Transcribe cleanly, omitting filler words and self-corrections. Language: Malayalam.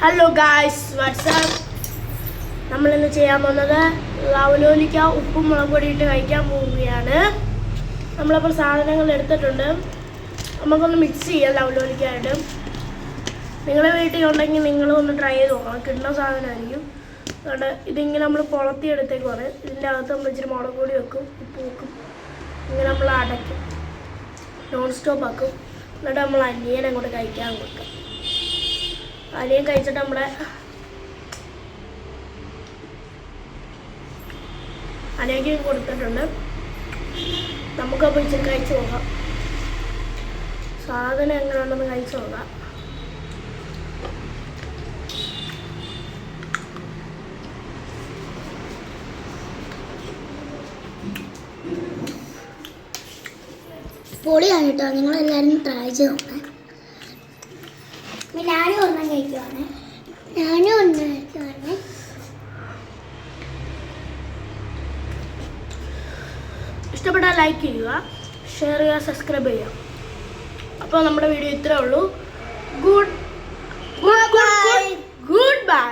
Hello guys WhatsApp. നമ്മളിന്ന് ചെയ്യാൻ പോകുന്നത് ലവലോലിക്ക ഉപ്പും മുളക് പൊടി ഇട്ട് കഴിക്കാൻ പോവുകയാണ്. നമ്മളപ്പോൾ സാധനങ്ങൾ എടുത്തിട്ടുണ്ട്. നമുക്കൊന്ന് മിക്സ് ചെയ്യാം ലവലോലിക്കായിട്ട്. നിങ്ങളുടെ വീട്ടിൽ ഉണ്ടെങ്കിൽ നിങ്ങളും ഒന്ന് ട്രൈ ചെയ്ത് നോക്കണം. കിട്ടുന്ന സാധനമായിരിക്കും. അതുകൊണ്ട് ഇതിങ്ങനെ നമ്മൾ പൊളത്തി എടുത്തേക്കുവാണ്. ഇതിൻ്റെ അകത്ത് നമ്മൾ ഇച്ചിരി മുളക് പൊടി വെക്കും, ഉപ്പ് വെക്കും. ഇങ്ങനെ നമ്മൾ അടയ്ക്കും, നോൺ സ്റ്റോപ്പ് ആക്കും. എന്നിട്ട് നമ്മൾ അനിയനെ അങ്ങോട്ട് കഴിക്കാൻ കൊടുക്കും. അനിയൻ കഴിച്ചിട്ട് നമ്മുടെ അനിയക്ക് കൊടുത്തിട്ടുണ്ട്. നമുക്കപ്പോൾ ഇച്ചിരി കഴിച്ച് നോക്കാം. സാധനം എങ്ങനെയുണ്ടെന്ന് കഴിച്ച് നോക്കാം. പൊളിയാണ് കേട്ടോ. നിങ്ങളെല്ലാവരും ട്രൈ ചെയ്ത് നോക്കേ. ഞാനും ഒന്നും കഴിക്കുവാണ്. ഇഷ്ടപ്പെട്ടാൽ ലൈക്ക് ചെയ്യുക, ഷെയർ ചെയ്യുക, സബ്സ്ക്രൈബ് ചെയ്യുക. അപ്പോൾ നമ്മുടെ വീഡിയോ ഇത്രേ ഉള്ളൂ. Good bye.